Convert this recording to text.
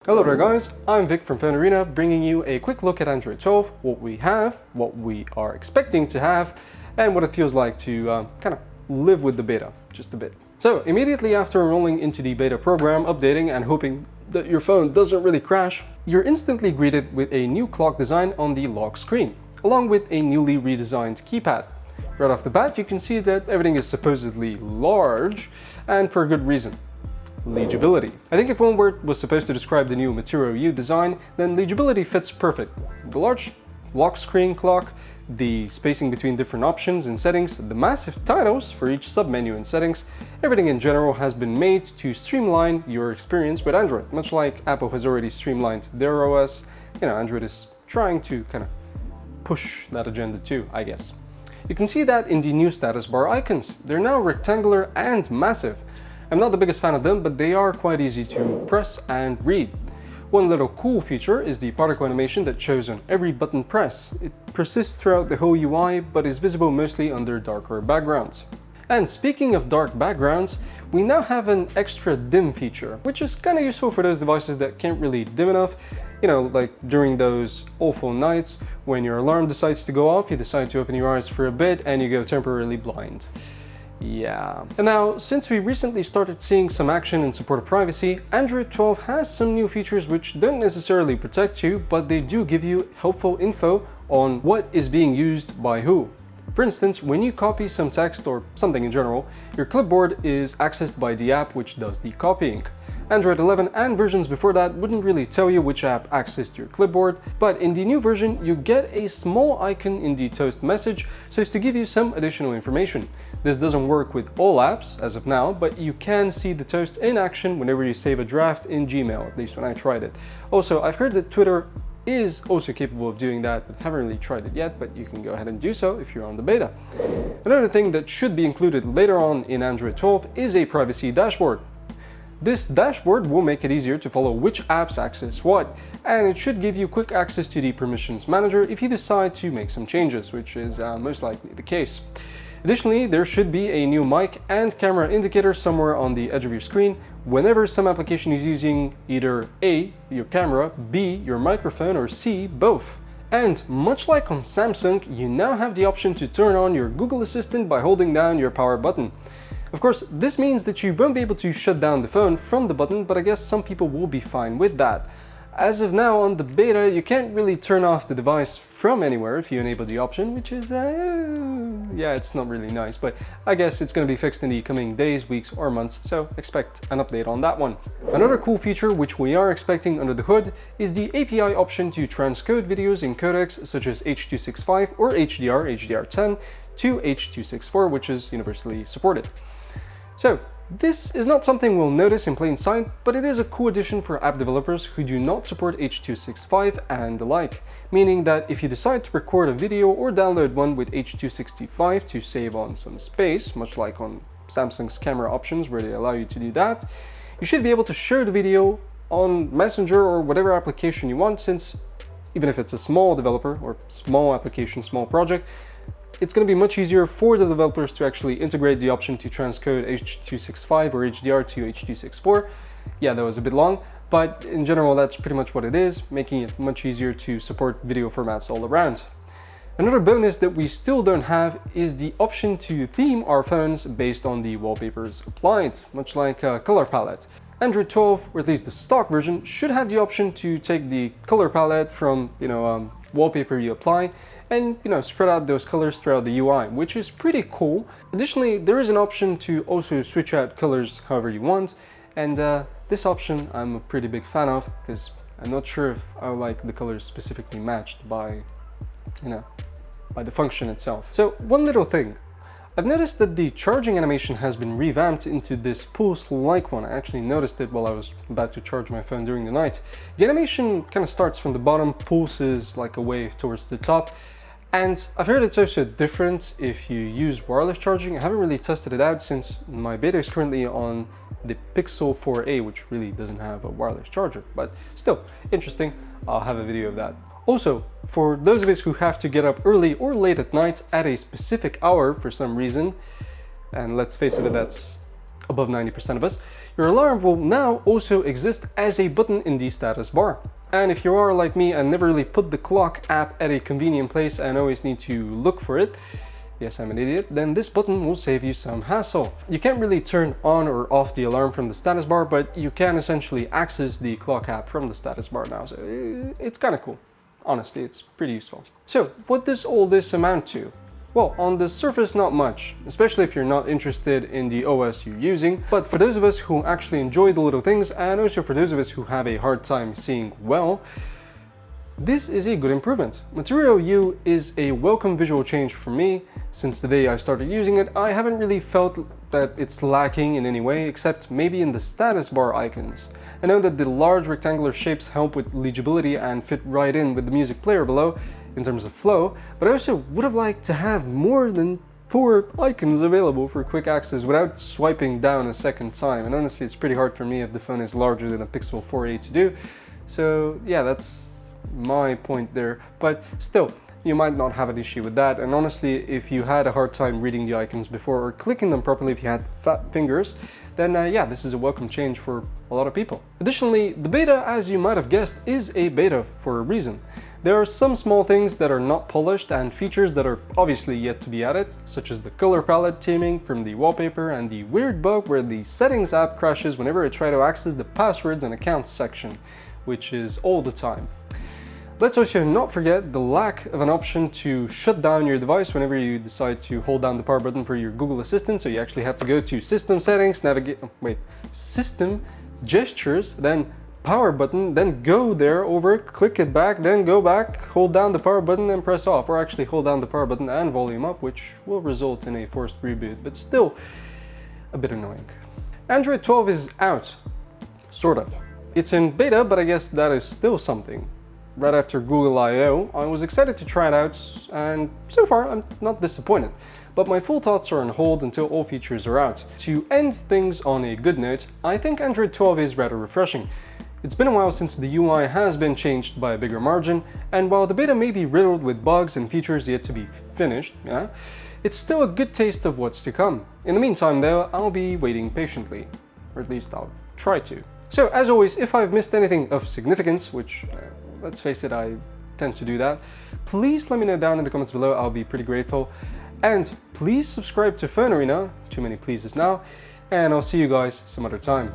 Hello there guys, I'm Vic from PhoneArena, bringing you a quick look at Android 12, what we have, what we are expecting to have, and what it feels like to kind of live with the beta, just a bit. So immediately after enrolling into the beta program, updating and hoping that your phone doesn't really crash, you're instantly greeted with a new clock design on the lock screen, along with a newly redesigned keypad. Right off the bat, you can see that everything is supposedly large, and for a good reason. Legibility. I think if one word was supposed to describe the new Material U design, then legibility fits perfect. The large lock screen clock, the spacing between different options and settings, the massive titles for each submenu and settings, everything in general has been made to streamline your experience with Android. Much like Apple has already streamlined their OS, Android is trying to kind of push that agenda too, I guess. You can see that in the new status bar icons. They're now rectangular and massive. I'm not the biggest fan of them, but they are quite easy to press and read. One little cool feature is the particle animation that shows on every button press. It persists throughout the whole UI, but is visible mostly under darker backgrounds. And speaking of dark backgrounds, we now have an extra dim feature, which is kind of useful for those devices that can't really dim enough. Like during those awful nights when your alarm decides to go off, you decide to open your eyes for a bit and you go temporarily blind. Yeah. And now, since we recently started seeing some action in support of privacy, Android 12 has some new features which don't necessarily protect you, but they do give you helpful info on what is being used by who. For instance, when you copy some text or something in general, your clipboard is accessed by the app which does the copying. Android 11 and versions before that wouldn't really tell you which app accessed your clipboard, but in the new version you get a small icon in the toast message so as to give you some additional information. This doesn't work with all apps as of now, but you can see the toast in action whenever you save a draft in Gmail, at least when I tried it. Also, I've heard that Twitter is also capable of doing that, but haven't really tried it yet, but you can go ahead and do so if you're on the beta. Another thing that should be included later on in Android 12 is a privacy dashboard. This dashboard will make it easier to follow which apps access what, and it should give you quick access to the permissions manager if you decide to make some changes, which is most likely the case. Additionally, there should be a new mic and camera indicator somewhere on the edge of your screen whenever some application is using either A, your camera, B, your microphone, or C, both. And much like on Samsung, you now have the option to turn on your Google Assistant by holding down your power button. Of course, this means that you won't be able to shut down the phone from the button, but I guess some people will be fine with that. As of now, on the beta, you can't really turn off the device from anywhere if you enable the option, which is, yeah, it's not really nice, but I guess it's going to be fixed in the coming days, weeks, or months, so expect an update on that one. Another cool feature which we are expecting under the hood is the API option to transcode videos in codecs such as H.265 or HDR10 to H.264, which is universally supported. So, this is not something we'll notice in plain sight, but it is a cool addition for app developers who do not support H.265 and the like, meaning that if you decide to record a video or download one with H.265 to save on some space, much like on Samsung's camera options where they allow you to do that, you should be able to share the video on Messenger or whatever application you want, since even if it's a small developer or small application, small project, it's going to be much easier for the developers to actually integrate the option to transcode H.265 or HDR to H.264. Yeah, that was a bit long, but in general that's pretty much what it is, making it much easier to support video formats all around. Another bonus that we still don't have is the option to theme our phones based on the wallpapers applied, much like a color palette. Android 12, or at least the stock version, should have the option to take the color palette from, wallpaper you apply and, spread out those colors throughout the UI, which is pretty cool. Additionally, there is an option to also switch out colors however you want, and this option I'm a pretty big fan of, because I'm not sure if I like the colors specifically matched by, by the function itself. So one little thing. I've noticed that the charging animation has been revamped into this pulse-like one. I actually noticed it while I was about to charge my phone during the night. The animation kind of starts from the bottom, pulses like a wave towards the top, and I've heard it's also different if you use wireless charging. I haven't really tested it out since my beta is currently on the Pixel 4a, which really doesn't have a wireless charger, but still interesting. I'll have a video of that. Also, for those of us who have to get up early or late at night at a specific hour for some reason, and let's face it, that's above 90% of us, your alarm will now also exist as a button in the status bar. And if you are like me and never really put the clock app at a convenient place and always need to look for it, yes, I'm an idiot, then this button will save you some hassle. You can't really turn on or off the alarm from the status bar, but you can essentially access the clock app from the status bar now, so it's kind of cool. Honestly, it's pretty useful. So, what does all this amount to? Well, on the surface, not much, especially if you're not interested in the OS you're using, but for those of us who actually enjoy the little things, and also for those of us who have a hard time seeing well, this is a good improvement. Material U is a welcome visual change for me. Since the day I started using it, I haven't really felt that it's lacking in any way, except maybe in the status bar icons. I know that the large rectangular shapes help with legibility and fit right in with the music player below in terms of flow, but I also would have liked to have more than 4 icons available for quick access without swiping down a second time. And honestly, it's pretty hard for me if the phone is larger than a Pixel 4a to do. So yeah, that's my point there, but still, you might not have an issue with that. And honestly, if you had a hard time reading the icons before or clicking them properly if you had fat fingers, then yeah, this is a welcome change for a lot of people. Additionally, the beta, as you might have guessed, is a beta for a reason. There are some small things that are not polished and features that are obviously yet to be added, such as the color palette taming from the wallpaper and the weird bug where the settings app crashes whenever I try to access the passwords and accounts section, which is all the time. Let's also not forget the lack of an option to shut down your device whenever you decide to hold down the power button for your Google Assistant, so you actually have to go to System Settings, System, Gestures, then Power Button, then go there, over, click it back, then go back, hold down the power button and press off, or actually hold down the power button and volume up, which will result in a forced reboot, but still a bit annoying. Android 12 is out, sort of. It's in beta, but I guess that is still something. Right after Google I/O, I was excited to try it out, and so far I'm not disappointed. But my full thoughts are on hold until all features are out. To end things on a good note, I think Android 12 is rather refreshing. It's been a while since the UI has been changed by a bigger margin, and while the beta may be riddled with bugs and features yet to be finished, it's still a good taste of what's to come. In the meantime though, I'll be waiting patiently, or at least I'll try to. So as always, if I've missed anything of significance, which let's face it, I tend to do that, please let me know down in the comments below, I'll be pretty grateful. And please subscribe to PhoneArena, too many pleases now, and I'll see you guys some other time.